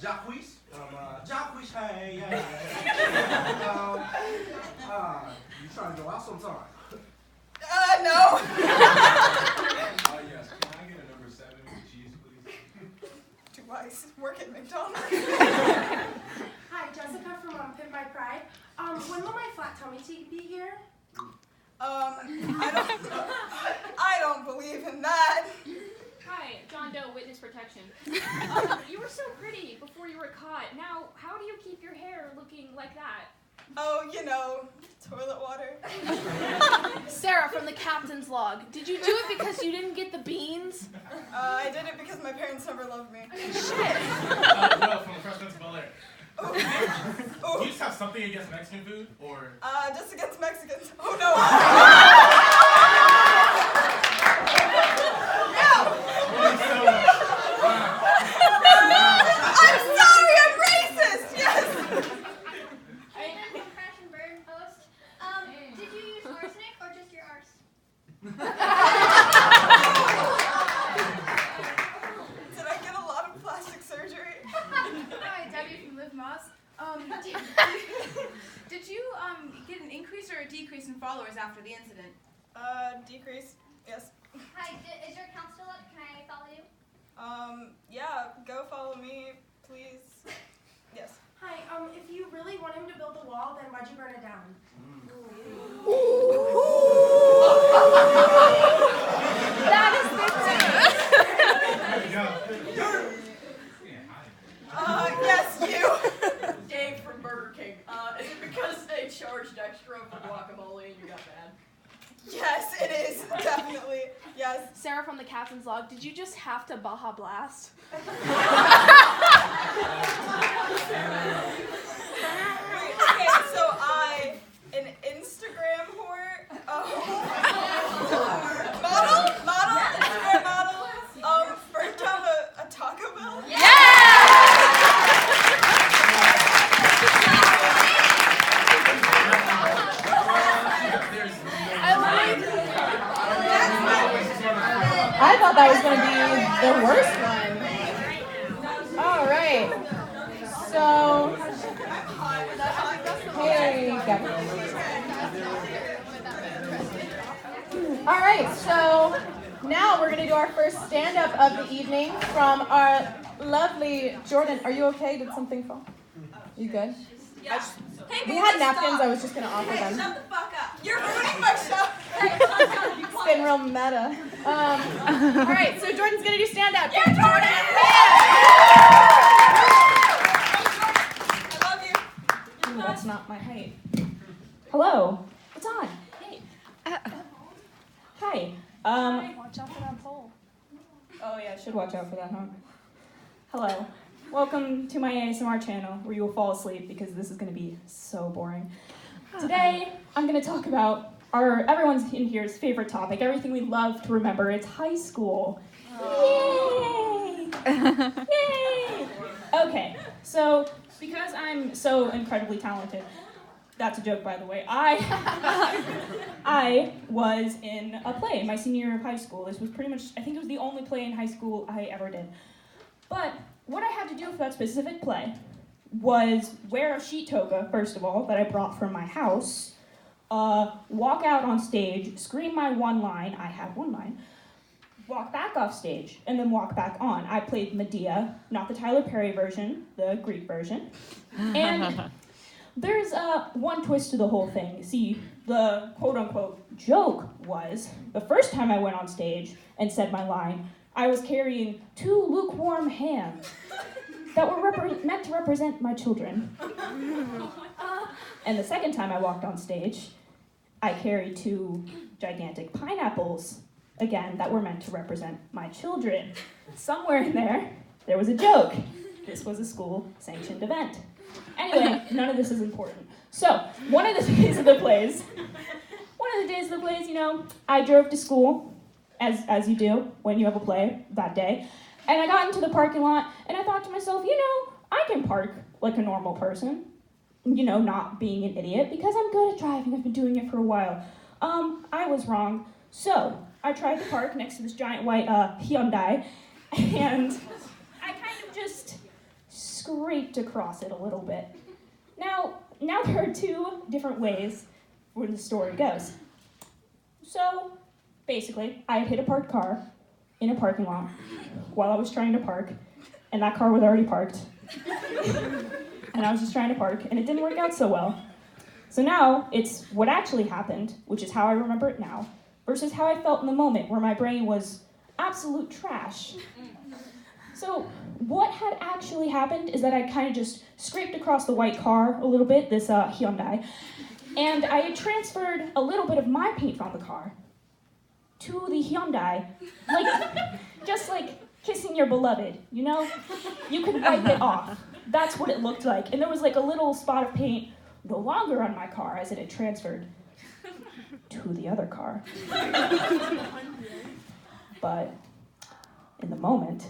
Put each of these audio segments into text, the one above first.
ikWEUKhjQneLff0frBzMoA. You trying to go out sometime? No. Yes. Can I get a number 7 with cheese, please? Do I work at McDonald's? Hi, Jessica from Pimp My Pride. When will my flat tummy tea be here? I don't believe in that. Hi, John Doe, Witness Protection. You were so pretty before you were caught. Now, how do you keep your hair looking like that? Oh, toilet water. Sarah from the captain's log. Did you do it because you didn't get the beans? I did it because my parents never loved me. Shit. Will from the Fresh Prince of Bel-Air. Oh. Do you just have something against Mexican food, or? Just against Mexicans. Oh no. I'm sorry, I'm racist. Yes. Aiden from Crash and Burn Post. Did you use arsenic or just your arse? Did I get a lot of plastic surgery? Hi, Debbie from Live Moss. Did you get an increase or a decrease in followers after the incident? Decrease. Yes. Hi, is your account still up? Can I follow you? Yeah, go follow me, please. Yes. Hi, if you really want him to build the wall, then why'd you burn it down? That is Yes, you. Dave from Burger King. Is it because they charged extra for guacamole and you got mad? Yes, it is. Definitely. Yes. Sarah from the captain's log. Did you just have to Baja Blast? Wait, okay, so an Instagram whore, Instagram model, burnt down a Taco Bell. I thought that was going to be the worst one. All right. So, here you go. All right. So now we're going to do our first stand-up of the evening from our lovely Jordan. Are you okay? Did something fall? You good? Yeah. Hey, We had napkins. I was just going to offer them. Shut the fuck up. You're ruining my show. It's been real meta. All right, so Jordan's gonna do stand up. Yeah, Jordan! I love you. Ooh, that's not my height. Hello. It's on. Hey. Hi. Watch out for that pole. Oh yeah, I should watch out for that, huh? Hello. Welcome to my ASMR channel where you will fall asleep because this is gonna be so boring. Today, I'm gonna talk about everyone's in here's favorite topic, everything we love to remember. It's high school. Yay! Yay! Okay, so because I'm so incredibly talented, that's a joke by the way, I was in a play my senior year of high school. This was pretty much, I think it was the only play in high school I ever did. But what I had to do for that specific play was wear a sheet toga, first of all, that I brought from my house, walk out on stage, scream my one line, I had one line, walk back off stage, and then walk back on. I played Medea, not the Tyler Perry version, the Greek version. And there's one twist to the whole thing. See, the quote-unquote joke was, the first time I went on stage and said my line, I was carrying 2 lukewarm hands that were meant to represent my children. And the second time I walked on stage, I carried 2 gigantic pineapples, again, that were meant to represent my children. Somewhere in there was a joke. This was a school-sanctioned event. Anyway, none of this is important. So, one of the days of the plays, I drove to school, as you do when you have a play that day, and I got into the parking lot, and I thought to myself, I can park like a normal person, not being an idiot, because I'm good at driving, I've been doing it for a while. I was wrong. So, I tried to park next to this giant white Hyundai, and I kind of just scraped across it a little bit. Now there are two different ways where the story goes. So, basically, I had hit a parked car in a parking lot while I was trying to park, and that car was already parked. And I was just trying to park, and it didn't work out so well. So now, it's what actually happened, which is how I remember it now, versus how I felt in the moment, where my brain was absolute trash. So what had actually happened is that I kind of just scraped across the white car a little bit, this Hyundai, and I had transferred a little bit of my paint from the car to the Hyundai, just like kissing your beloved, you know? You could wipe it off. That's what it looked like. And there was like a little spot of paint no longer on my car as it had transferred to the other car. But in the moment,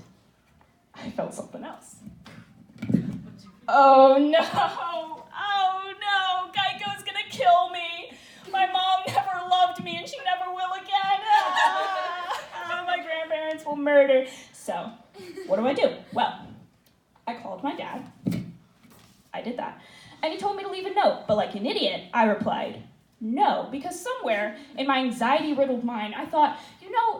I felt something else. Oh no, Geico's gonna kill me. My mom never loved me and she never will again. My grandparents will murder. So, what do? Well, I called my dad. I did that. And he told me to leave a note, but like an idiot, I replied, no, because somewhere in my anxiety-riddled mind, I thought,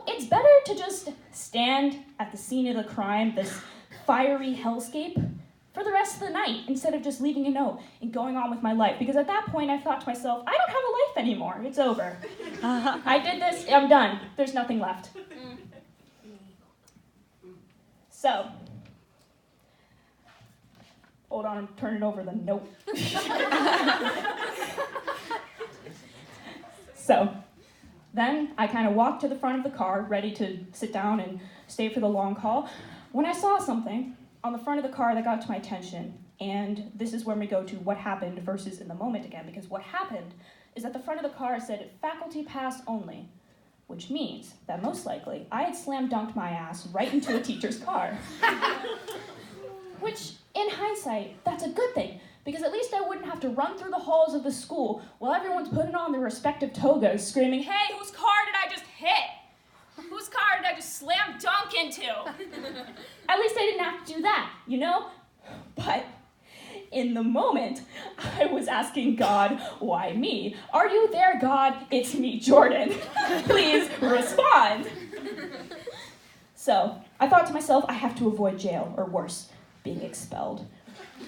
it's better to just stand at the scene of the crime, this fiery hellscape, for the rest of the night, instead of just leaving a note and going on with my life. Because at that point, I thought to myself, I don't have a life anymore. It's over. I did this, I'm done. There's nothing left. So, hold on, I'm turning over the note. So, then I kind of walked to the front of the car, ready to sit down and stay for the long haul, when I saw something on the front of the car that got to my attention. And this is when we go to what happened versus in the moment again, because what happened is at the front of the car it said faculty pass only, which means that most likely I had slam dunked my ass right into a teacher's car. Which, in hindsight, that's a good thing, because at least I wouldn't have to run through the halls of the school while everyone's putting on their respective togas, screaming, hey, whose car did I just hit? Whose car did I just slam dunk into? At least I didn't have to do that, But in the moment, I was asking God, why me? Are you there, God? It's me, Jordan. Please respond. So I thought to myself, I have to avoid jail, or worse, being expelled.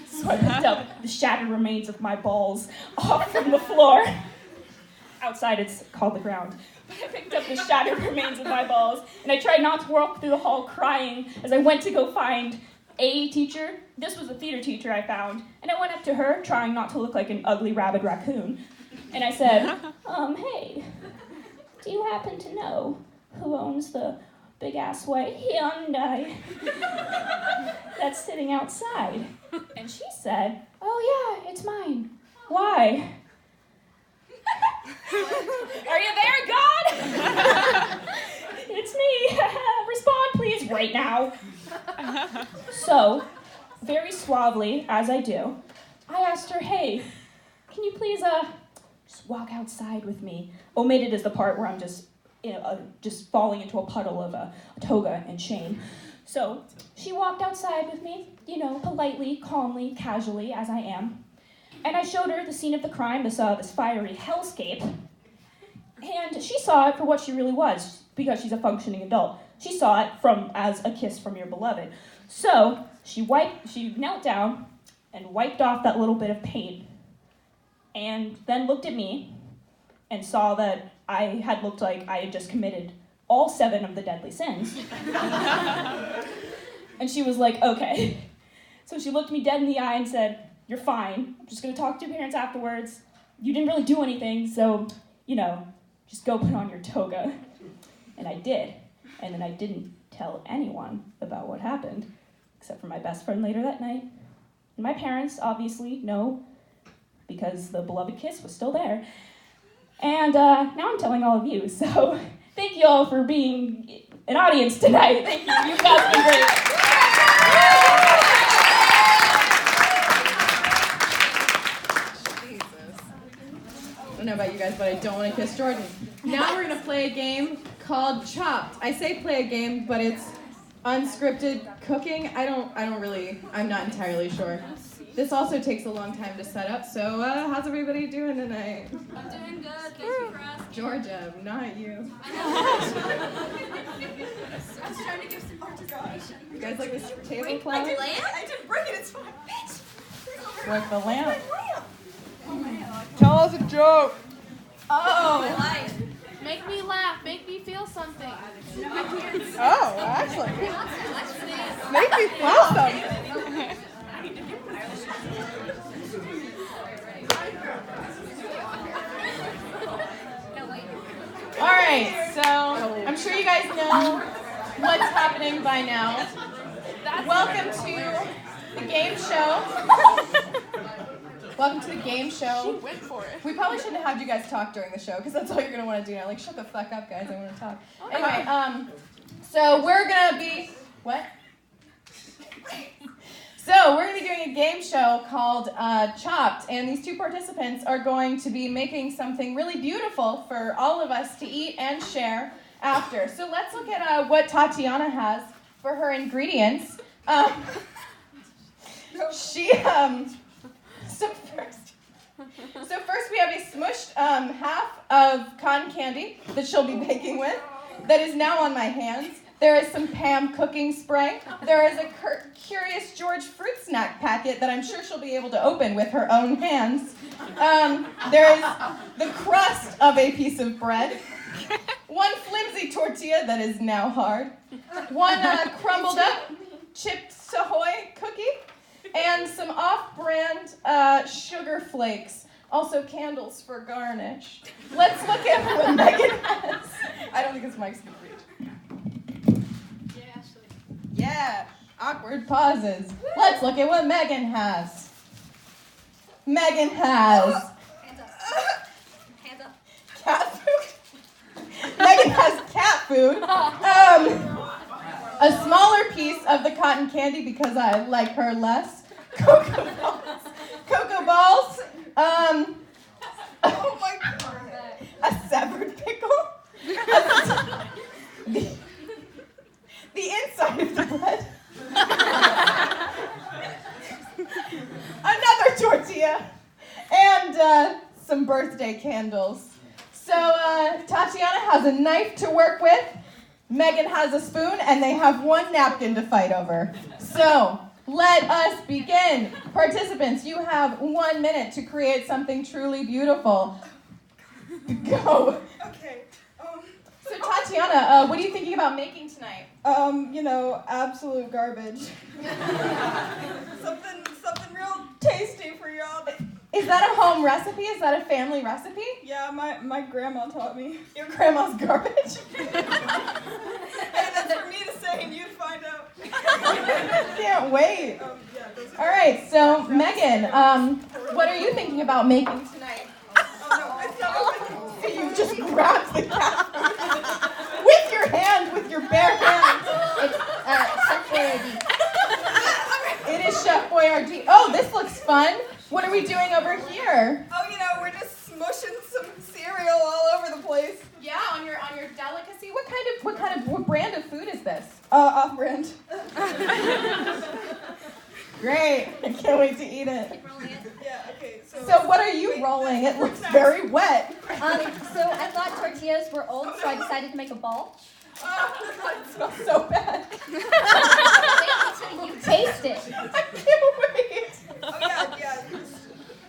So I picked up the shattered remains of my balls off from the floor. Outside it's called the ground. But I picked up the shattered remains of my balls, and I tried not to walk through the hall crying as I went to go find a teacher. This was a theater teacher I found, and I went up to her, trying not to look like an ugly rabid raccoon. And I said, hey, do you happen to know who owns the big-ass white Hyundai that's sitting outside? And she said, oh yeah, it's mine. Why? Are you there, God? It's me. Respond, please, right now. So, very suavely, as I do, I asked her, hey, can you please just walk outside with me? Omitted is the part where I'm just falling into a puddle of a toga and shame. So she walked outside with me, politely, calmly, casually, as I am. And I showed her the scene of the crime, this fiery hellscape. And she saw it for what she really was, because she's a functioning adult. She saw it as a kiss from your beloved. So she knelt down and wiped off that little bit of paint, and then looked at me and saw that I had looked like I had just committed all 7 of the deadly sins. And she was like, okay. So she looked me dead in the eye and said, you're fine. I'm just going to talk to your parents afterwards. You didn't really do anything, so, just go put on your toga. And I did. And then I didn't tell anyone about what happened, except for my best friend later that night. And my parents, obviously, know, because the beloved kiss was still there. And now I'm telling all of you, so thank you all for being an audience tonight. Thank you. You guys have been great. I don't know about you guys, but I don't want to kiss Jordan. Now we're going to play a game called Chopped. I say play a game, but it's unscripted cooking. I'm not entirely sure. This also takes a long time to set up, so how's everybody doing tonight? I'm doing good. Thank you for asking. Georgia, not you. I was trying to give some participation. You guys like this tablecloth? I didn't bring it, it's fine. Bitch! With the lamp. Tell us a joke. Oh! Make me laugh. Make me feel something. Oh, actually. Make me feel something. Alright, so I'm sure you guys know what's happening by now. Welcome to the game show. Welcome to the game show. Went for it. We probably shouldn't have had you guys talk during the show because that's all you're gonna want to do now. Like, shut the fuck up, guys. I want to talk. Anyway, so we're gonna be what? So we're gonna be doing a game show called Chopped, and these two participants are going to be making something really beautiful for all of us to eat and share after. So let's look at what Tatiana has for her ingredients. So first we have a smushed half of cotton candy that she'll be baking with that is now on my hands. There is some Pam cooking spray. There is a Curious George fruit snack packet that I'm sure she'll be able to open with her own hands. There is the crust of a piece of bread. One flimsy tortilla that is now hard. One crumbled up Chips Ahoy cookie. And some off-brand sugar flakes. Also candles for garnish. Let's look at what Megan has. I don't think this mic's gonna reach. Yeah, awkward pauses. Let's look at what Megan has. Megan has Hands up. Hands up. cat food. Megan has cat food. A smaller piece of the cotton candy because I like her less. Cocoa balls. Oh my God. A severed pickle. The inside of the bread. Another tortilla. And some birthday candles. So Tatiana has a knife to work with. Megan has a spoon, and they have one napkin to fight over. So let us begin. Participants, you have 1 minute to create something truly beautiful. Go. Okay. So Tatiana, what are you thinking about making tonight? Absolute garbage. something real tasty for y'all. Is that a home recipe? Is that a family recipe? Yeah, my grandma taught me. Your grandma's garbage? Hey, that's for me to say, and you'd find out. Can't wait. All right, so Megan, what are you thinking about making tonight? It's not open. You just grabbed the cat with your hand, with your bare hands. It's Chef Boyardee. It is Chef Boyardee. Oh, this looks fun. What are we doing over here? Oh, we're just smushing some cereal all over the place. Yeah, on your delicacy. What brand of food is this? Off-brand. Great. I can't wait to eat it. Keep rolling it. Yeah, okay. So what are you rolling? It looks very wet. So I thought tortillas were old, so I decided to make a ball. It smells so bad. Wait until you taste it. I can't wait. Oh, yeah.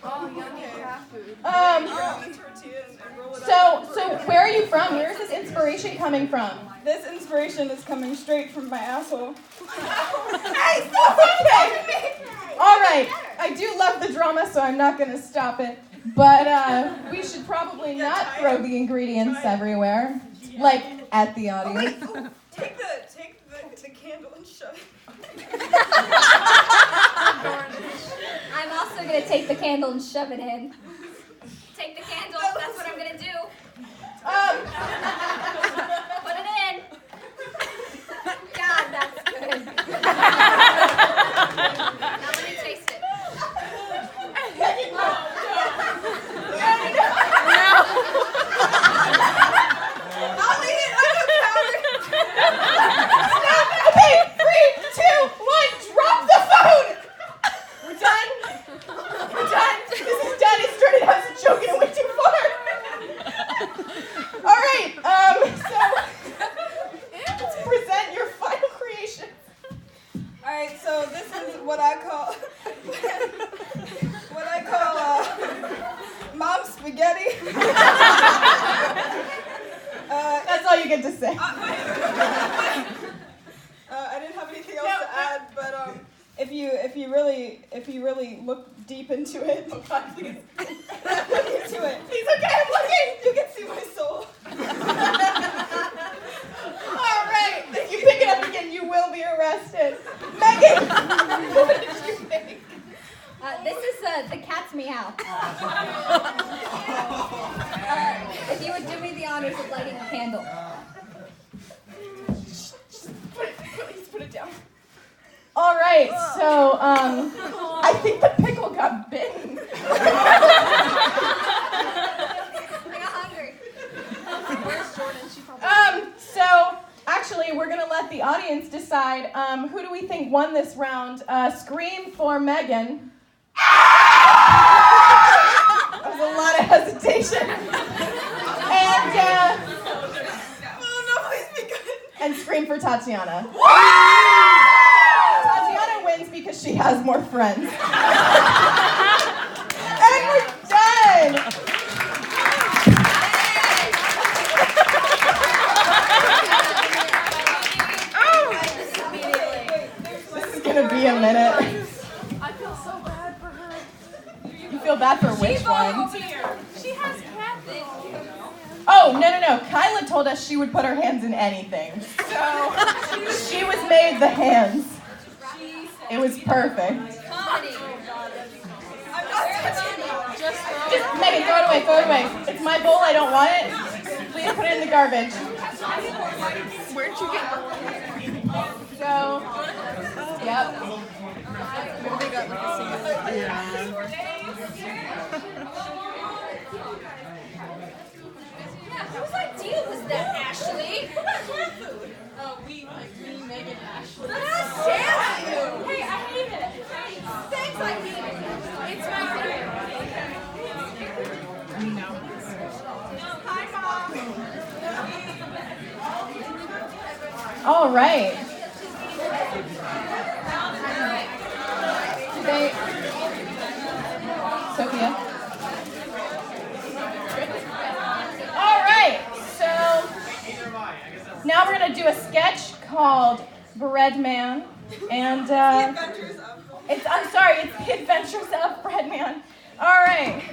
Yummy cat food. Grab the tortilla and roll it up. So where are you from? Where is this inspiration coming from? This inspiration is coming straight from my asshole. Hey, okay. All right. I do love the drama, so I'm not going to stop it. But we should probably not throw the ingredients everywhere, like at the audience. Take the candle and shove it. I'm also going to take the candle and shove it in. Take the candle, that's what I'm going to do. Put it in. God, that's good. Now let me taste it. Okay, what I call mom spaghetti. That's all you get to say. I didn't have anything else to add, but if you really look deep into it, look into it. He's okay. I'm looking. You can see my soul. All right. If you pick it up again, you will be arrested. Megan, what did you think? This is the cat's meow. If you would do me the honors of lighting the candle. Please put it down. All right, so I think the pickle got bitten. I got hungry. Where's Jordan? She probably. So actually, we're gonna let the audience decide who do we think won this round. Scream for Megan. That was a lot of hesitation. And scream for Tatiana. Tatiana wins because she has more friends. And we're done. This is gonna be a minute. I feel so bad for her. You feel bad for which one? She has cat food. Oh, no. Kyla told us she would put her hands in anything. So she was made the hands. It was perfect. Just Megan, throw it away. It's my bowl, I don't want it. Please put it in the garbage. Where'd you get So, yep. They got like a single. Whose idea was that, Ashley? Megan Ashley. Damn you! Hey, I hate it. Thanks, I hate it. It's my favorite. Hi, Mom. All right. Today, Sophia. All right. So now we're gonna do a sketch called Breadman, and it's the Adventures of Breadman. All right.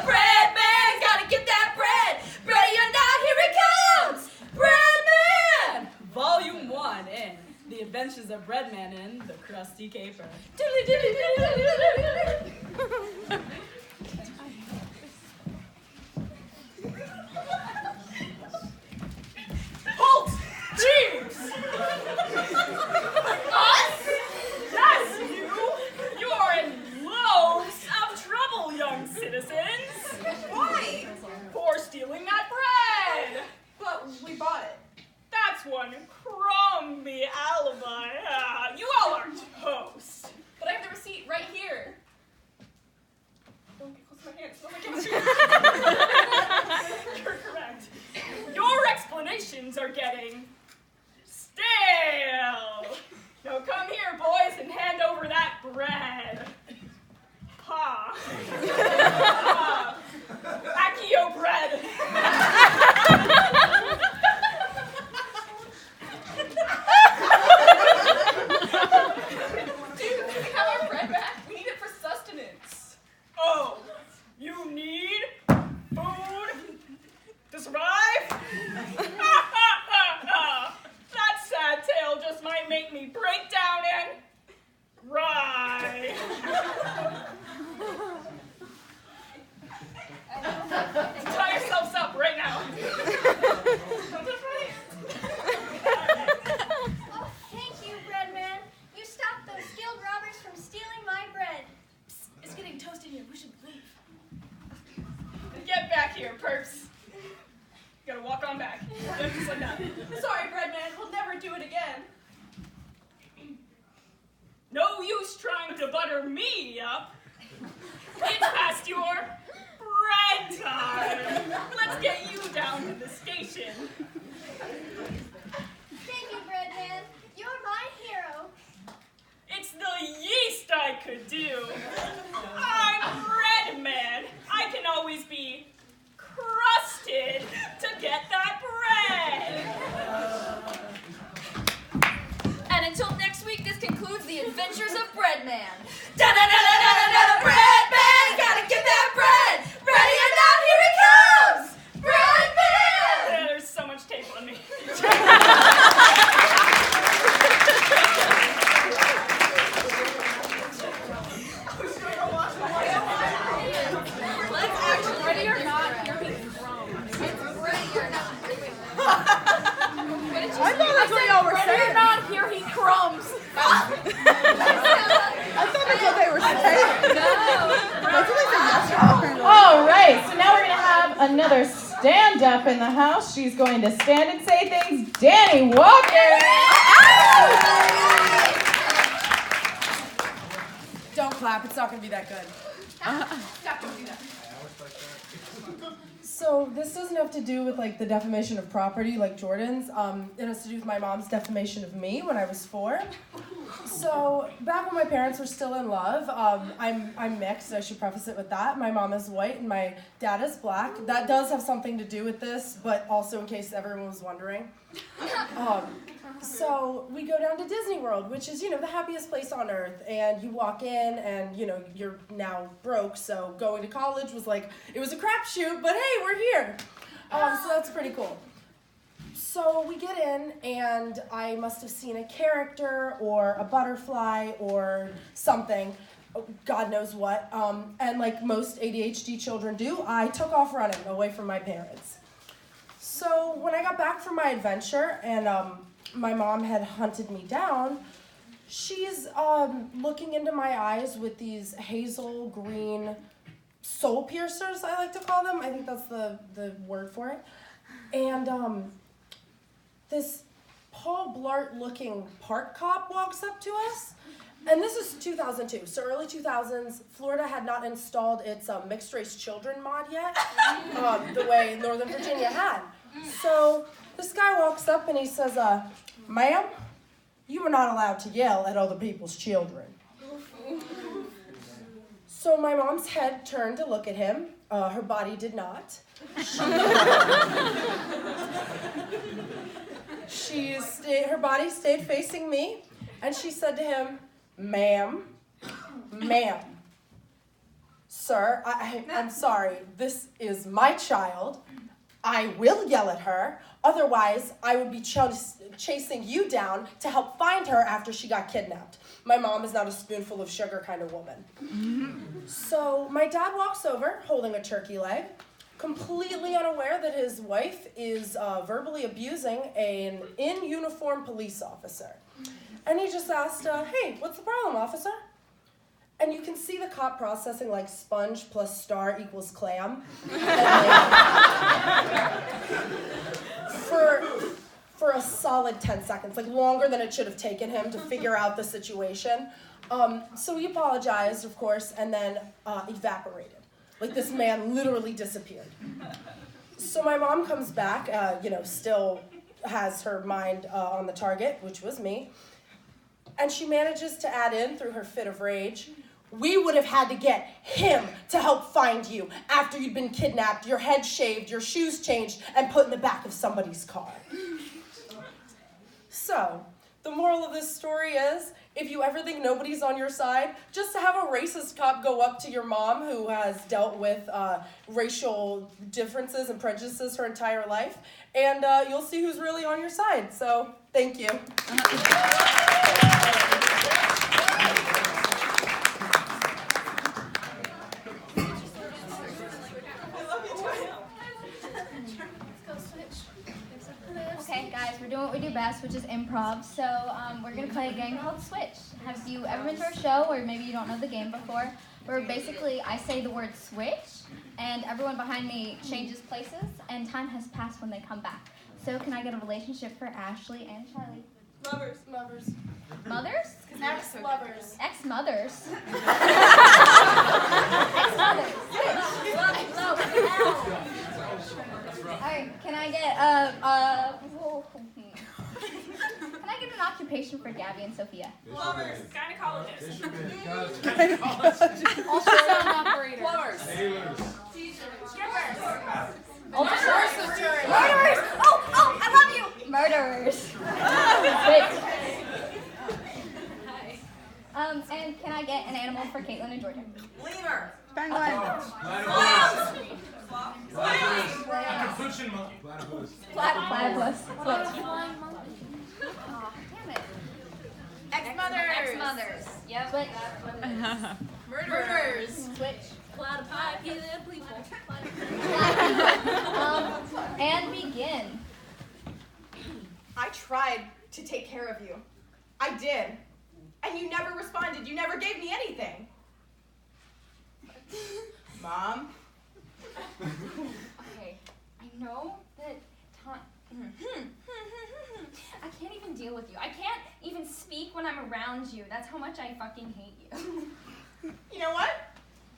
Breadman, gotta get that bread. Ready or not, here it comes. Breadman. Volume 1 in The Adventures of Breadman and the Krusty Caper. Halt! Jeeves! Us? Yes, you! You are in loads of trouble, young citizens! Why? For stealing that bread! But we bought it. That's one crummy alibi. You all are toast. But I have the receipt right here. Don't get close to my hand. It smells like chemistry. You're correct. Your explanations are getting stale. Now come here, boys, and hand over that bread. Ha. Accio bread. Dude, can we have our bread back? We need it for sustenance. Oh, you need food to survive? That sad tale just might make me break down and cry. Tie yourselves up right now. Oh, thank you, Breadman. You stopped those skilled robbers from stealing my bread. Psst, it's getting toasty here. We should leave. Get back here, perps. You gotta walk on back. Just like that. Sorry, Breadman. We'll never do it again. No use trying to butter me up. It's past your bread time. Let's get you down to the station. Thank the yeast I could do. I'm bread man. I can always be crusted to get that bread. And until next week, this concludes the adventures of Breadman. Da-da-da-da-da-da-da, Breadman! Gotta get that bread! Ready or not, here he comes! Breadman! There's so much tape on me. Ready or not, here he crumbs. Ready or not. What did you say? I thought that's what y'all were Ready saying. or not, here he crumbs. I thought that's what they were saying. That's what they said yesterday. All right, so now we're going to have another stand-up in the house. She's going to stand and say things. Danny Walker. Don't clap. It's not going to be that good. Stop, don't do that. So this doesn't have to do with like the defamation of property like Jordan's. It has to do with my mom's defamation of me when I was 4. So back when my parents were still in love, I'm mixed. I should preface it with that. My mom is white and my dad is black. That does have something to do with this, but also in case everyone was wondering. So we go down to Disney World, which is, the happiest place on earth. And you walk in and, you're now broke. So going to college was like, it was a crapshoot, but hey, we're here. So that's pretty cool. So we get in and I must have seen a character or a butterfly or something, God knows what. And like most ADHD children do, I took off running away from my parents. So when I got back from my adventure and my mom had hunted me down, she's looking into my eyes with these hazel green soul piercers, I like to call them. I think that's the word for it. And this Paul Blart looking park cop walks up to us. And this is 2002, so early 2000s. Florida had not installed its mixed race children mod yet, the way Northern Virginia had. So this guy walks up and he says, ma'am, you are not allowed to yell at other people's children. So my mom's head turned to look at him. Her body did not. Her body stayed facing me, and she said to him, ma'am, sir, I'm sorry, this is my child. I will yell at her, otherwise I would be chasing you down to help find her after she got kidnapped. My mom is not a spoonful of sugar kind of woman. So my dad walks over holding a turkey leg, completely unaware that his wife is verbally abusing an in-uniform police officer. And he just asked, hey, what's the problem, officer? And you can see the cop processing like sponge plus star equals clam. For a solid 10 seconds, like longer than it should have taken him to figure out the situation. So he apologized, of course, and then evaporated. Like this man literally disappeared. So my mom comes back, still has her mind on the target, which was me. And she manages to add in through her fit of rage, we would have had to get him to help find you after you'd been kidnapped, your head shaved, your shoes changed, and put in the back of somebody's car. So, the moral of this story is, if you ever think nobody's on your side, just to have a racist cop go up to your mom who has dealt with racial differences and prejudices her entire life, and you'll see who's really on your side. So, thank you. Okay, guys, we're doing what we do best, which is improv. So we're going to play a game called Switch. Have you ever been to our show, or maybe you don't know the game before, where basically I say the word switch, and everyone behind me changes places, and time has passed when they come back. So can I get a relationship for Ashley and Charlie? Lovers. Mothers? Ex-lovers. Ex-mothers. Alright, can I get can I I get an occupation for Gabby and Sophia? Plumbers. Gynecologists. Ultrasound operator. Plumbers. Sailors. Strippers. Murderers! Oh, I love you! Murderers. Wait. And can I get an animal for Caitlin and Jordan? Lemur. Penguin. Capuchin monkey. Platypus. Platypus. Flying monkey. Aw, damn it. Ex-mothers. Yep. Murderers. Switch. Platypi. People. And begin. I tried to take care of you. I did. And you never responded. You never gave me anything. Mom? Okay, I know that I can't even deal with you. I can't even speak when I'm around you. That's how much I fucking hate you. You know what?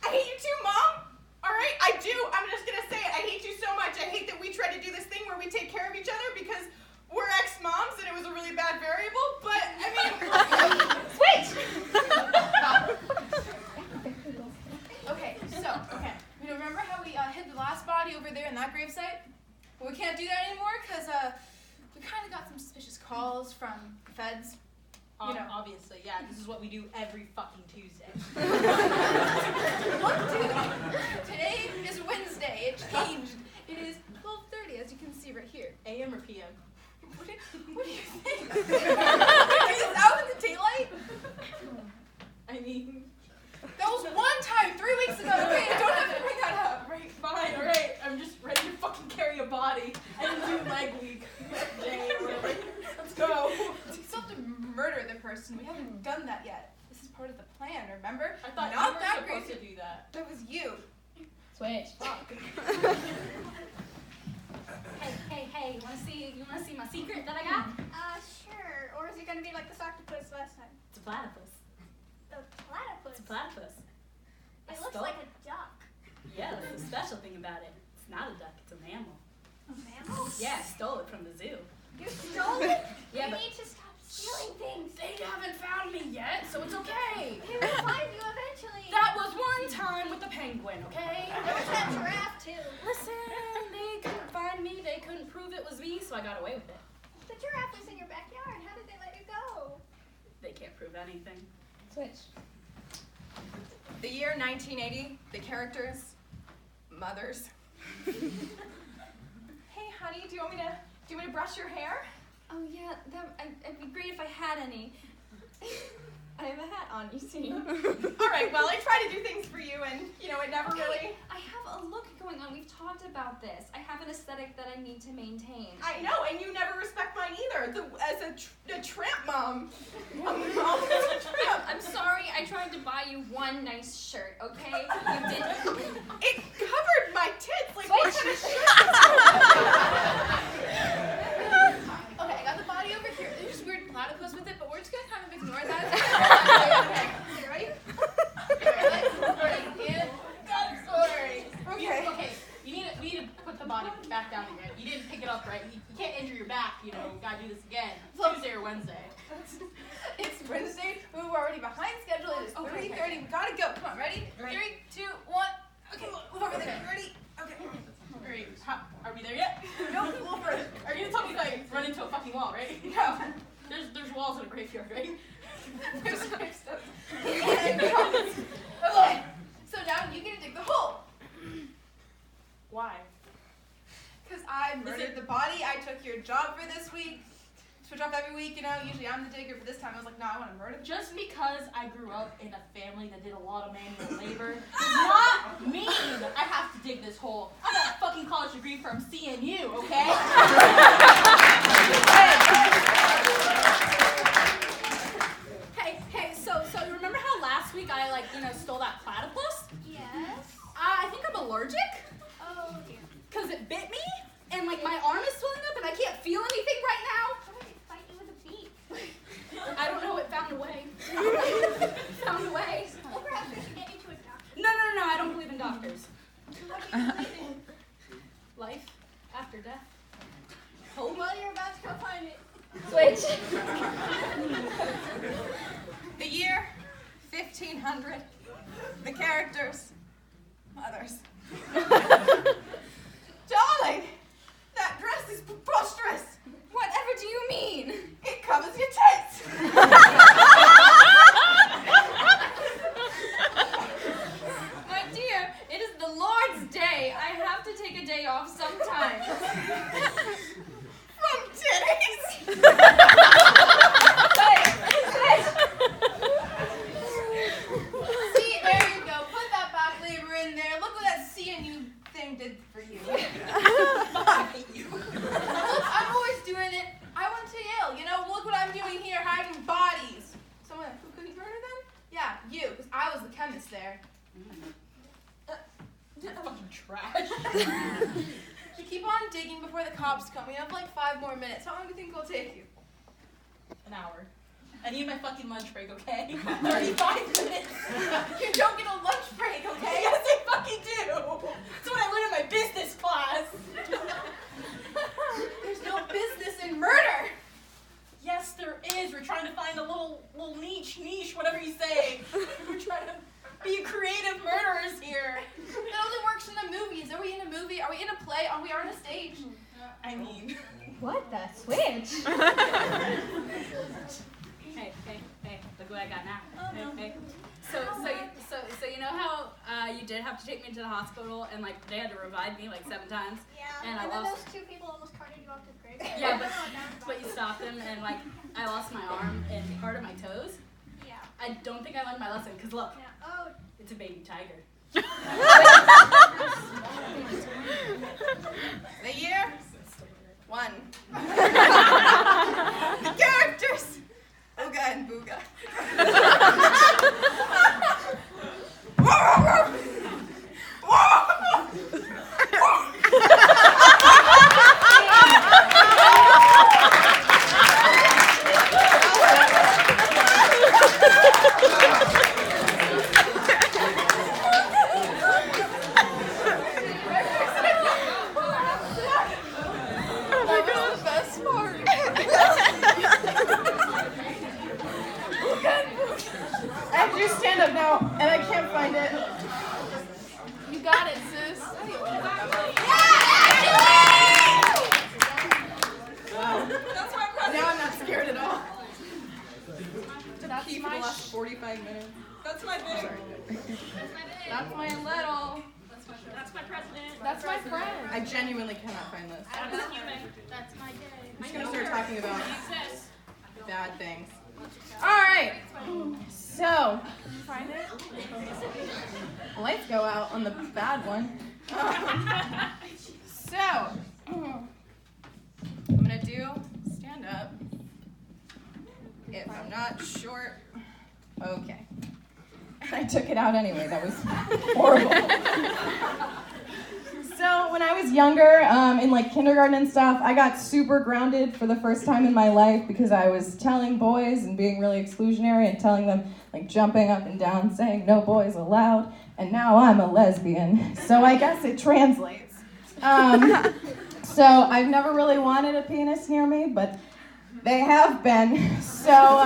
I hate you too, Mom. All right, I do. I'm just gonna say it. I hate you so much. I hate that we try to do this thing where we take care of each other because we're ex-moms and it was a really bad variable. But I mean, switch. Okay, you remember how we hid the last body over there in that gravesite? Well, we can't do that anymore because we kind of got some suspicious calls from the feds. You know, Obviously, yeah. This is what we do every fucking Tuesday. Look, dude, today is Wednesday. It changed. It is 12:30, as you can see right here. AM or PM? What do you think? Is out in the daylight? I mean, That was one time 3 weeks ago. Okay, don't have to bring that up. right, fine, alright. I'm just ready to fucking carry a body and do leg week day or whatever. Let's go. We still have to murder the person. We haven't done that yet. This is part of the plan, remember? I thought Not you were that supposed crazy. to do that. That was you. Switch. Hey, you wanna see my secret that I got? Sure. Or is it gonna be like the octopus last time? It's a platypus. The platypus. It's a platypus. It looks like a duck. Yeah, that's the special thing about it. It's not a duck, it's a mammal. A mammal? Yeah, I stole it from the zoo. You stole it? Yeah, You but need to stop stealing things. they haven't found me yet, so it's okay. They will find you eventually. That was one time with the penguin, okay? There was that giraffe too. Listen, they couldn't find me, they couldn't prove it was me, so I got away with it. The giraffe was in your backyard. How did they let you go? They can't prove anything. Switch. The year 1980. The characters, mothers. Hey, honey, do you want me to brush your hair? Oh yeah, it'd be great if I had any. I have a hat on, you see. All right, well, I try to do things for you, and, you know, it never really... I have a look going on. We've talked about this. I have an aesthetic that I need to maintain. I know, and you never respect mine either. As a tramp mom. I'm sorry, I tried to buy you one nice shirt, okay? You didn't. It covered my tits. Like, what kind of shirt? Okay, I got the body over here. There's just weird platypus with it, but we're just gonna kind of ignore that. Okay, ready? And sorry. Okay, we need to put the body back down again. You didn't pick it up right. You can't injure your back, you know. Gotta do this again. Tuesday or Wednesday. It's Wednesday. We were already behind schedule. It is 3:30. We gotta go. Come on, ready? Right. 3, 2, 1. Okay, move over there. Ready? Okay. Alright, are we there yet? No, move over. Are you gonna tell me if I run into a fucking wall, right? No. There's walls in a graveyard, right? There's stuff. Okay, so now you get to dig the hole. Why? Because I murdered the body. I took your job for this week. Switch off every week, you know. Usually I'm the digger, but this time I was like, no, I want to murder. Just because I grew up in a family that did a lot of manual labor does not mean I have to dig this hole. I got a fucking college degree from CNU, okay? Hey, so you remember how last week I stole that platypus? Yes. I think I'm allergic. Oh dear. Cause it bit me, and like my arm is swelling up, and I can't feel anything right now. How did it bite you with a beak? I don't know. It found a way. Found a way. Well, perhaps we should get you to a doctor. No. I don't believe in doctors. What do you believe in? Life after death. Well, you're about to go find it. Switch. The year 1500. The characters, mothers. Darling, that dress is preposterous. Whatever do you mean? It covers your tits. My dear, it is the Lord's day. I have to take a day off sometime. From titties. See, there you go. Put that back labor in there. Look what that CNU thing did for you. I'm always doing it. I went to Yale. You know, look what I'm doing here, hiding bodies. Someone who couldn't murder them? Yeah, you, because I was the chemist there. Fucking trash. So keep on digging before the cops come. We have like 5 more minutes. How long do you think it'll take you? An hour. I need my fucking lunch break, okay? 35 minutes. You don't get a lunch break, okay? Yes, I fucking do. That's what I learned in my business class. There's no business in murder. Yes, there is. We're trying to find a little niche, whatever you say. We're trying to be creative murderers here. It only works in the movies. Are we in a movie? Are we in a play? Are we on a stage? I mean. What the switch? Hey, look what I got now. Hey. So you know how you did have to take me to the hospital and like they had to revive me like 7 times? Yeah, And I then lost. those 2 people almost carted you off the grave. Yeah, but you stopped them and like I lost my arm and part of my toes. Yeah. I don't think I learned my lesson because look, Yeah. Oh. it's a baby tiger. The year 1. The characters, Ooga and Booga. I have to do stand-up now, and I can't find it. You got it, sis. Now I'm not scared at all. That's Keep for my the last 45 minutes. That's my big. That's my little. That's my president. That's my friend. I genuinely cannot find this. That's human. That's my day. I'm just gonna start talking about Jesus. bad things. All right. So, Find it? lights go out on the bad one. So, I'm gonna do stand up. If I'm not short, okay. I took it out anyway. That was horrible. So when I was younger, in like kindergarten and stuff, I got super grounded for the first time in my life because I was telling boys and being really exclusionary and telling them, like jumping up and down, saying no boys allowed, and now I'm a lesbian. So I guess it translates. So I've never really wanted a penis near me, but they have been. So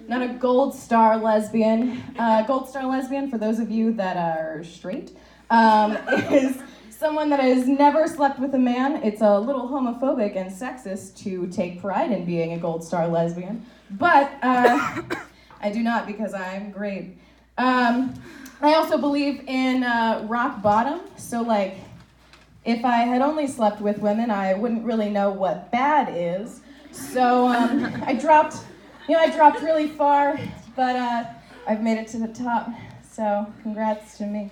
not a gold star lesbian. Gold star lesbian, for those of you that are straight, is someone that has never slept with a man. It's a little homophobic and sexist to take pride in being a gold star lesbian, but I do not because I'm great. I also believe in rock bottom, so like if I had only slept with women, I wouldn't really know what bad is. So I dropped really far, but I've made it to the top, so congrats to me.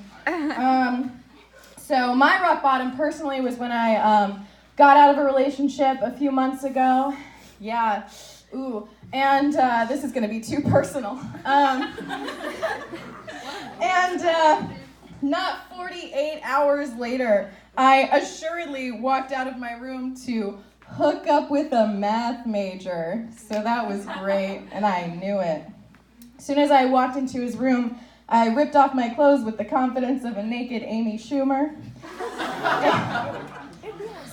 So my rock bottom personally was when I got out of a relationship a few months ago. Yeah, ooh, and this is gonna be too personal. Not 48 hours later, I assuredly walked out of my room to hook up with a math major. So that was great, and I knew it. As soon as I walked into his room, I ripped off my clothes with the confidence of a naked Amy Schumer.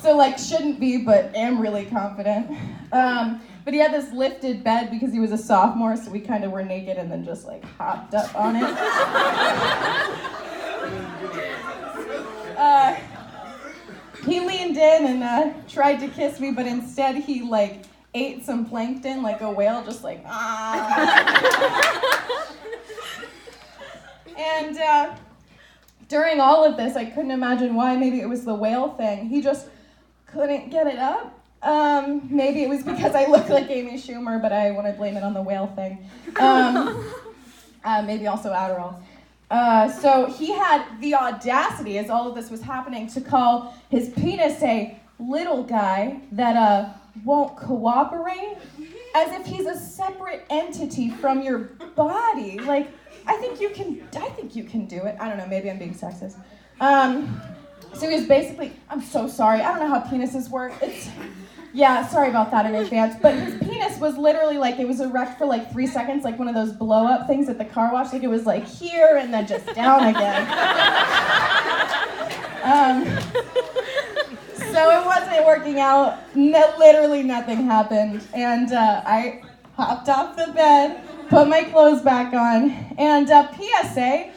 So like shouldn't be, but am really confident. But he had this lifted bed because he was a sophomore, so we kind of were naked and then just like hopped up on it. He leaned in and tried to kiss me, but instead he like ate some plankton like a whale, just like And during all of this, I couldn't imagine why. Maybe it was the whale thing. He just couldn't get it up. Maybe it was because I look like Amy Schumer, but I want to blame it on the whale thing. Maybe also Adderall. So he had the audacity, as all of this was happening, to call his penis a little guy that won't cooperate, as if he's a separate entity from your body. Like, I think you can do it. I don't know, maybe I'm being sexist. So he was basically, I'm so sorry, I don't know how penises work. Yeah, sorry about that in advance, but his penis was literally like, it was erect for like 3 seconds, like one of those blow-up things at the car wash, like it was like here and then just down again. So it wasn't working out, literally nothing happened, and I hopped off the bed, put my clothes back on, and PSA,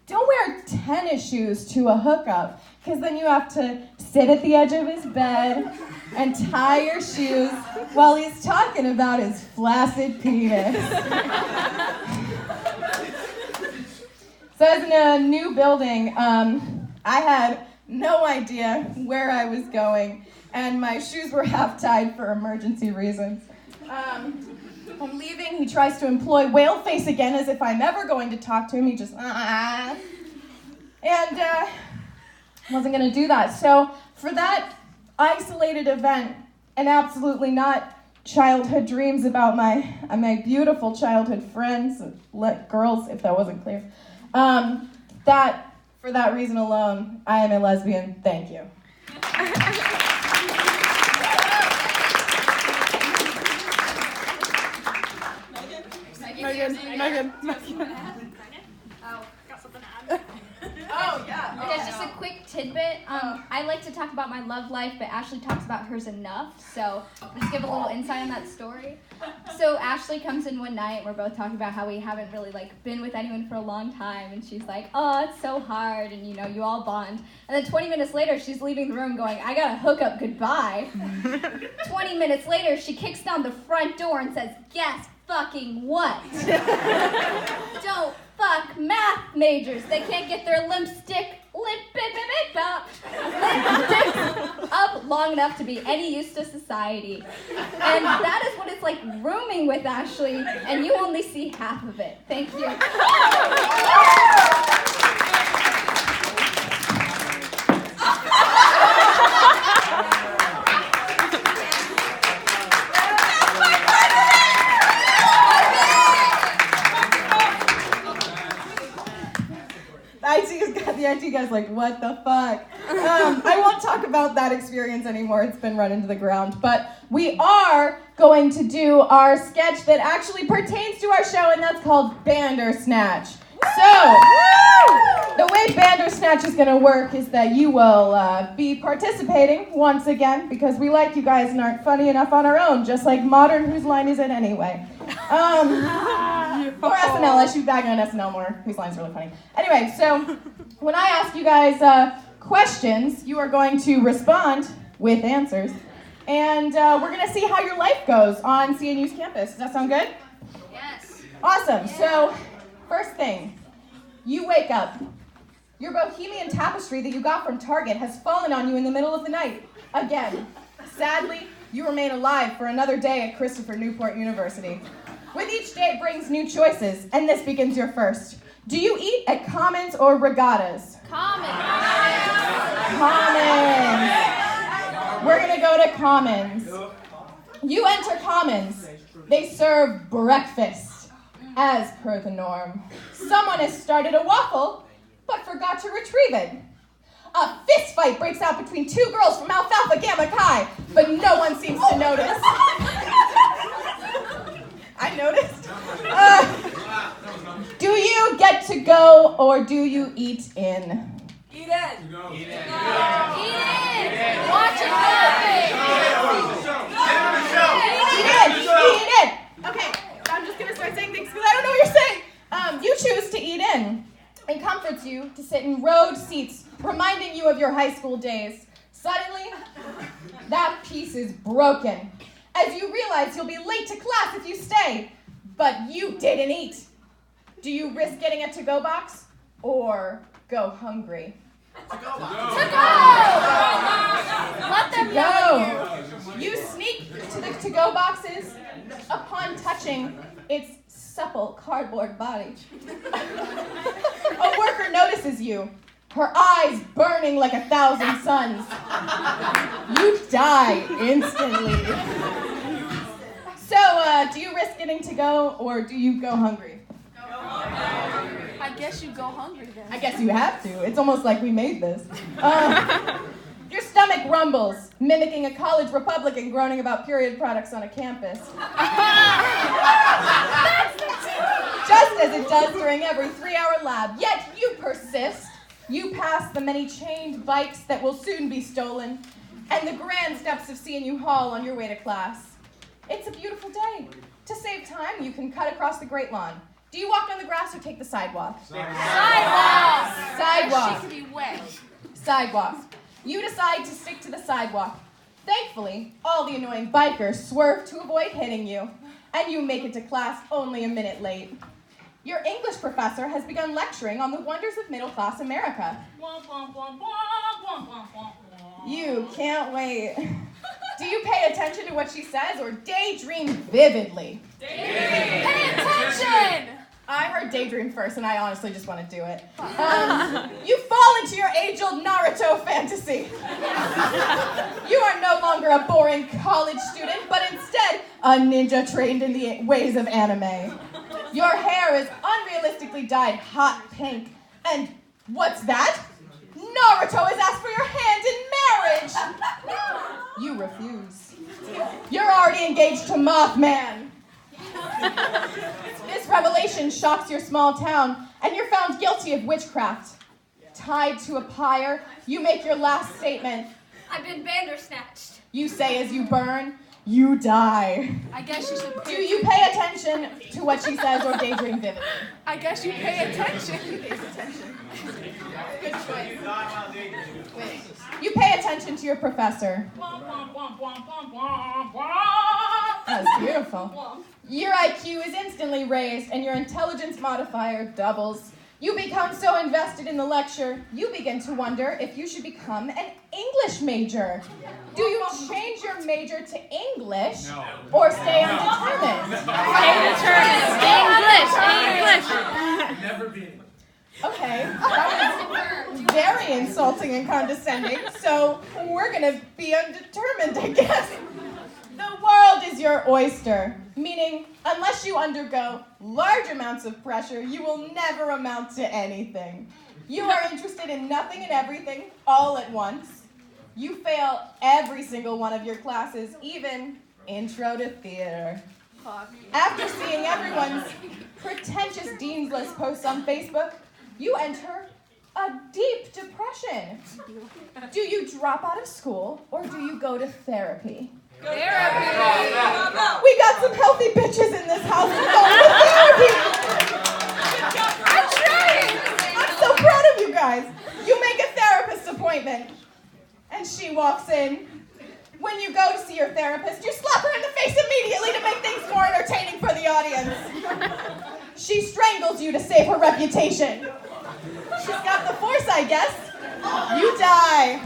don't wear tennis shoes to a hookup, because then you have to sit at the edge of his bed and tie your shoes while he's talking about his flaccid penis. So I was in a new building. I had no idea where I was going, and my shoes were half tied for emergency reasons. I'm leaving. He tries to employ whale face again as if I'm ever going to talk to him. He just, and wasn't going to do that. So for that isolated event, and absolutely not childhood dreams about my beautiful childhood friends, girls, if that wasn't clear, for that reason alone, I am a lesbian. Thank you. Megan. Oh, got something to add. Oh, yeah. Okay, just a quick tidbit. I like to talk about my love life, but Ashley talks about hers enough, so just give a little insight on that story. So Ashley comes in one night, we're both talking about how we haven't really been with anyone for a long time, and she's like, oh, it's so hard, and you all bond. And then 20 minutes later, she's leaving the room going, I gotta hook up, goodbye. 20 minutes later, she kicks down the front door and says, guess fucking what? Don't fuck math majors. They can't get their lipstick up long enough to be any use to society. And that is what it's like rooming with Ashley, and you only see half of it. Thank you. The IT guy's like, what the fuck? I won't talk about that experience anymore. It's been run into the ground. But we are going to do our sketch that actually pertains to our show, and that's called Bandersnatch. So, the way Bandersnatch is going to work is that you will be participating once again, because we like you guys and aren't funny enough on our own, just like Modern Whose Line Is It Anyway? Or SNL, I should be bagging on SNL more. Whose Line's really funny. Anyway, so when I ask you guys questions, you are going to respond with answers. And we're going to see how your life goes on CNU's campus. Does that sound good? Yes. Awesome. So, first thing, you wake up. Your bohemian tapestry that you got from Target has fallen on you in the middle of the night. Again. Sadly, you remain alive for another day at Christopher Newport University. With each day brings new choices, and this begins your first. Do you eat at Commons or Regattas? Commons. Commons. We're going to go to Commons. You enter Commons. They serve breakfast, as per the norm. Someone has started a waffle, but forgot to retrieve it. A fist fight breaks out between two girls from Alpha Gamma Chi, but no one seems to notice. I noticed. Do you get to go or do you eat in? Eat in. Eat in. Watch it go. Eat in. seats, reminding you of your high school days. Suddenly, that piece is broken. As you realize you'll be late to class if you stay, but you didn't eat. Do you risk getting a to-go box or go hungry? To-go box. Let them To-go. You sneak to the to-go boxes. Upon touching its supple cardboard body, a worker notices you, her eyes burning like 1,000 suns. You die instantly. So, do you risk getting to go or do you go hungry? I guess you go hungry then. I guess you have to. It's almost like we made this. Your stomach rumbles, mimicking a college Republican groaning about period products on a campus. Just as it does during every 3-hour lab. Yet you persist. You pass the many chained bikes that will soon be stolen, and the grand steps of CNU Hall on your way to class. It's a beautiful day. To save time, you can cut across the Great Lawn. Do you walk on the grass or take the sidewalk? Sidewalk. Sidewalk. She can be wet. Sidewalk. You decide to stick to the sidewalk. Thankfully, all the annoying bikers swerve to avoid hitting you, and you make it to class only a minute late. Your English professor has begun lecturing on the wonders of middle-class America. You can't wait. Do you pay attention to what she says or daydream vividly? Pay attention! I heard daydream first, and I honestly just want to do it. You fall into your age-old Naruto fantasy. You are no longer a boring college student, but instead a ninja trained in the ways of anime. Your hair is unrealistically dyed hot pink, and what's that? Naruto has asked for your hand in marriage. You refuse. You're already engaged to Mothman. This revelation shocks your small town, and you're found guilty of witchcraft. Tied to a pyre, you make your last statement. I've been bandersnatched. You say as you burn, you die. I guess you should Do you pay attention to what she says or daydream vividly? I guess you pay attention. Good choice. You pay attention to your professor. That was beautiful. Your IQ is instantly raised and your intelligence modifier doubles. You become so invested in the lecture, you begin to wonder if you should become an English major. Do you change your major to English or stay undetermined? English. Never been. Okay, that was very insulting and condescending, so we're gonna be undetermined, I guess. The world is your oyster, meaning unless you undergo large amounts of pressure, you will never amount to anything. You are interested in nothing and everything all at once. You fail every single one of your classes, even Intro to Theater. After seeing everyone's pretentious Dean's List posts on Facebook, you enter a deep depression. Do you drop out of school or do you go to therapy? Therapy. We got some healthy bitches in this house who go to therapy. I'm trying. I'm so proud of you guys. You make a therapist appointment and she walks in. When you go to see your therapist, you slap her in the face immediately to make things more entertaining for the audience. She strangles you to save her reputation. She's got the force, I guess. You die.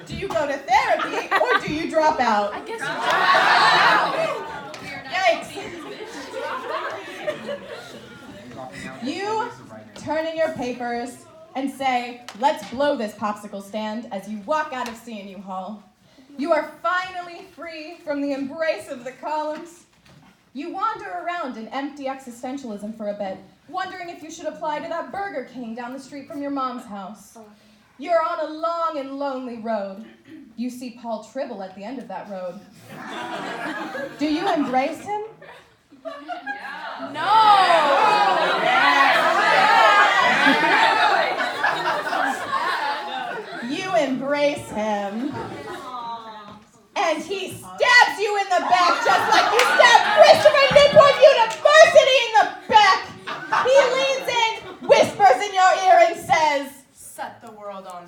Do you go to therapy or do you drop out? I guess Yikes. You turn in your papers and say, let's blow this popsicle stand as you walk out of CNU Hall. You are finally free from the embrace of the columns. You wander around in empty existentialism for a bit, wondering if you should apply to that Burger King down the street from your mom's house. You're on a long and lonely road. You see Paul Tribble at the end of that road. Do you embrace him? no. You embrace him. And he stabs you in the back just like you stabbed Christopher Newport University in the back. He leans in, whispers in your ear, and says, Set the world on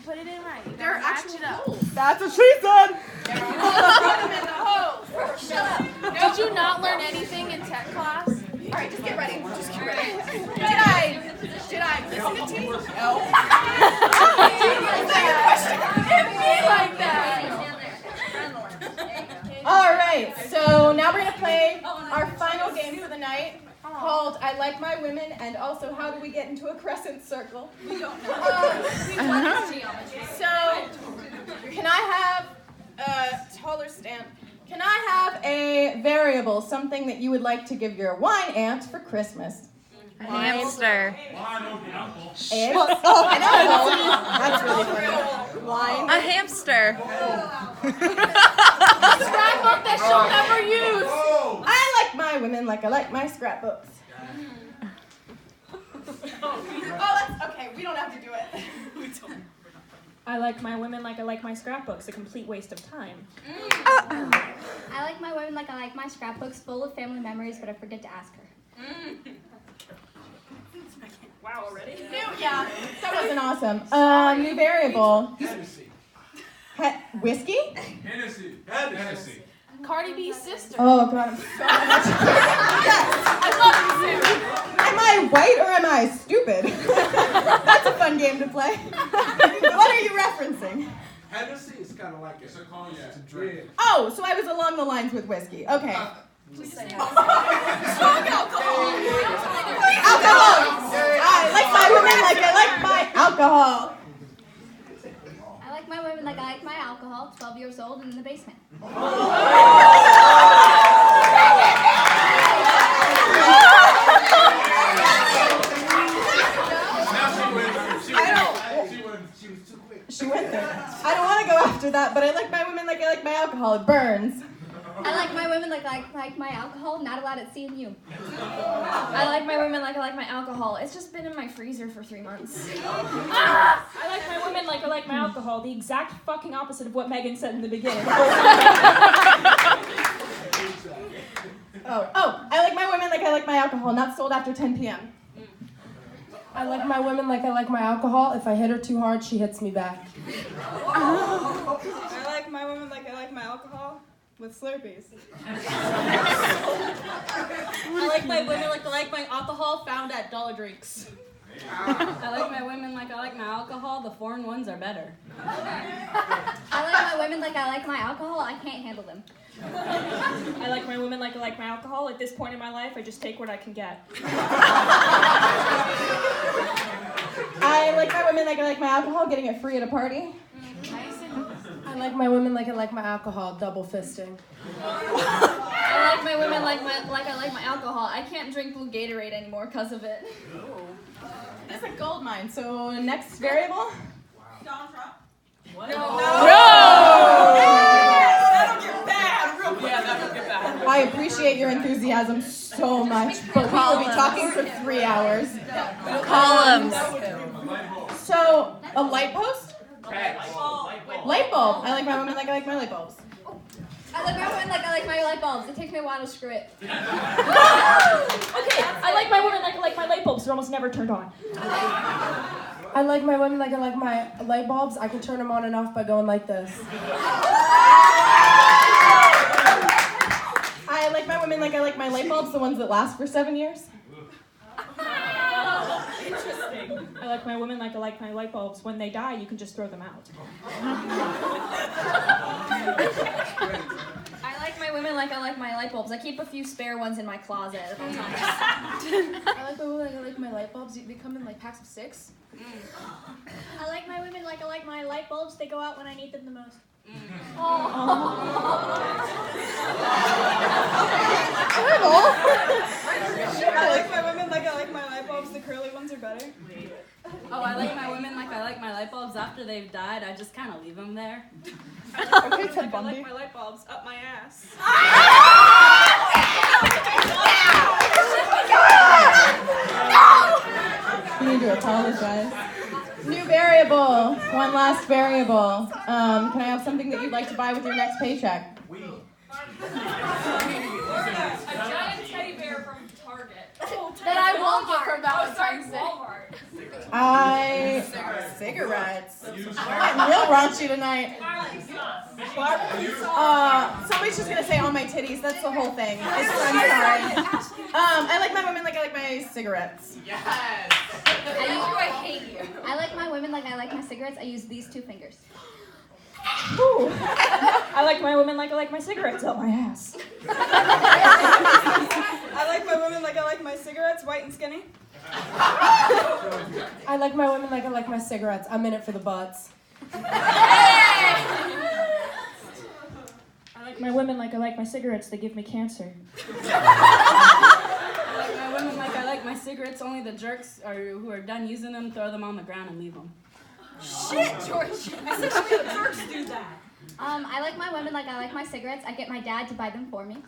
put it in right. You They're gotta match actual it up. holes. That's what she said. Put them in the holes. Shut up. Did you not learn anything in tech class? All right, just get ready. Just get ready. Did I listen to you? No. Hit me like that. All right, so now we're gonna play our final game for the night, called "I Like My Women," and also "How Do We Get Into a Crescent Circle?" We don't know. So, can I have a taller stand? Can I have a variable, something that you would like to give your wine aunt for Christmas? A hamster. Eggs? Oh, that's really funny. Wine. A hamster. Scrapbook that she'll never use. I like my women like I like my scrapbooks. Oh, that's okay. We don't have to do it. I like my women like I like my scrapbooks, a complete waste of time. I like my women like I like my scrapbooks, full of family memories, but I forget to ask her. Wow, already? Yeah, that wasn't awesome. New variable. Whiskey? Hennessy. Cardi B's sister. Oh God, I'm so much. Yes, I love you, Sarah. am I white or am I stupid? That's a fun game to play. What are you referencing? Hennessy is kind of like It's a cognac. to drink. Oh, so I was along the lines with whiskey. Okay. Strong Alcohol. I like my women like I like my alcohol. I like my women like I like my alcohol, 12 years old and in the basement. She went there. I don't want to go after that, but I like my women like I like my alcohol. It burns. I like my women like I like my alcohol, not allowed at CNU. I like my women like I like my alcohol. It's just been in my freezer for 3 months. I like my women like I like my alcohol, the exact fucking opposite of what Megan said in the beginning. I like my women like I like my alcohol, not sold after 10 p.m. I like my women like I like my alcohol. If I hit her too hard, she hits me back. I like my women like I like my alcohol with Slurpees. I like my women like I like my alcohol found at Dollar Drinks. I like my women like I like my alcohol. The foreign ones are better. I like my women like I like my alcohol, I can't handle them. I like my women like I like my alcohol. At this point in my life, I just take what I can get. I like my women like I like my alcohol, getting it free at a party. I like my women like I like my alcohol, double fisting. I like my women like I like my alcohol. I can't drink blue Gatorade anymore because of it. That's a gold mine. So next variable. Donald Trump. What? No. That'll get bad real quick. Yeah, that'll get bad. I appreciate your enthusiasm so much, but we will be talking for 3 hours. Columns. So a light post? Light bulb. I like my women like I like my light bulbs. I like my women like I like my light bulbs. It takes me a while to screw it. Okay, I like my women like I like my light bulbs. They're almost never turned on. I like my women like I like my light bulbs. I can turn them on and off by going like this. I like my women like I like my light bulbs, the ones that last for 7 years. Interesting. I like my women like I like my light bulbs. When they die, you can just throw them out. I like my women like I like my light bulbs. I keep a few spare ones in my closet at all times. I like my women like I like my light bulbs. They come in like packs of 6. I like my women like I like my light bulbs. They go out when I need them the most. I like my women like I like my light bulbs. The curly ones are better. Oh, I like my women like I like my light bulbs. After they've died, I just kind of leave them there. Like I like my light bulbs up my ass. You need to apologize. New variable. One last variable. Can I have something that you'd like to buy with your next paycheck? A giant teddy bear from Target. That I won't get for Valentine's Day. I cigarettes. I'm getting real raunchy tonight. Somebody's just gonna say on my titties. That's the whole thing. I'm sorry. I like my women like I like my cigarettes. I hate you. I like my women like I like my cigarettes. I use these 2 fingers. Ooh. I like my women like I like my cigarettes up my ass. I like my women like I like my cigarettes, white and skinny. I like my women like I like my cigarettes. I'm in it for the butts. I like my women like I like my cigarettes. They give me cancer. I like my women like I like my cigarettes. Only the jerks who are done using them throw them on the ground and leave them. Shit, George. I said only the jerks do that. I like my women like I like my cigarettes. I get my dad to buy them for me.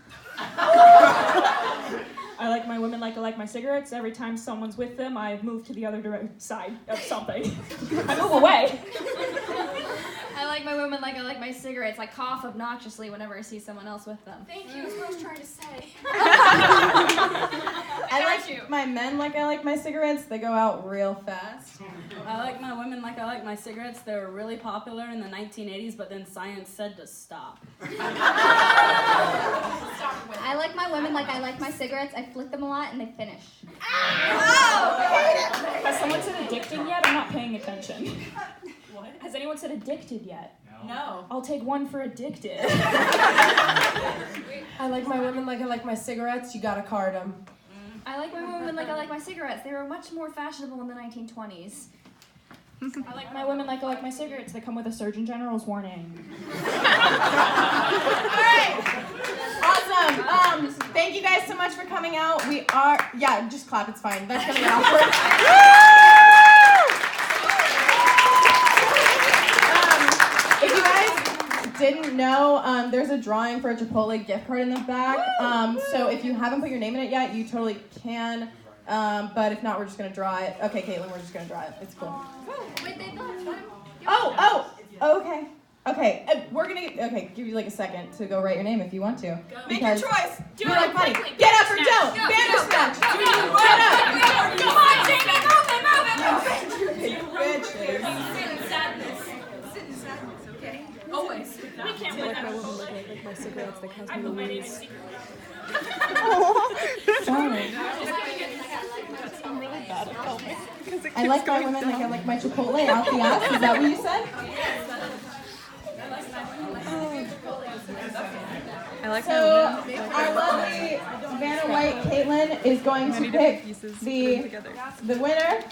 I like my women like I like my cigarettes. Every time someone's with them, I move to the other side of something. I move away. I like my women like I like my cigarettes. I cough obnoxiously whenever I see someone else with them. Thank you. That's what I was trying to say. I like my men like I like my cigarettes. They go out real fast. I like my women like I like my cigarettes. They were really popular in the 1980s, but then science said to stop. I like my women like I like my cigarettes. I flick them a lot and they finish. Has someone said addicted yet? I'm not paying attention. What? Has anyone said addicted yet? No. I'll take one for addicted. I like my women like I like my cigarettes. You gotta card them. I like my women like I like my cigarettes. They were much more fashionable in the 1920s. I like my women like I like my cigarettes. They come with a Surgeon General's warning. Alright. Awesome. Thank you guys so much for coming out. Yeah, just clap, it's fine. That's gonna get awkward. If you guys didn't know, there's a drawing for a Chipotle gift card in the back. So if you haven't put your name in it yet, you totally can. But if not, we're just gonna draw it. Okay, Caitlin, we're just gonna draw it. It's cool. Wait, they don't. Okay. We're gonna give you like a second to go write your name if you want to. Make your choice. Do it like money. Get up or don't. Bandersnatch. Get up. Come on, Jamie, move it. You bitches. Sit in sadness. Sit in sadness, okay? Always. We can't win. I like my women like I like my cigarettes. They cause me to lose. I like my women like I like my Chipotle out the ass. Is that what you said? I like So our lovely Vanna White Caitlin is going to pick the winner.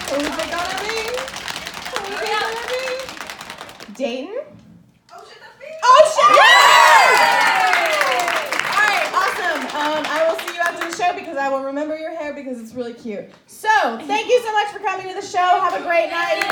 Who's it gonna be? Dayton? Oh shit! Alright, awesome. I will see you after the show because I will remember your hair because it's really cute. So, thank you so much for coming to the show. Have a great night.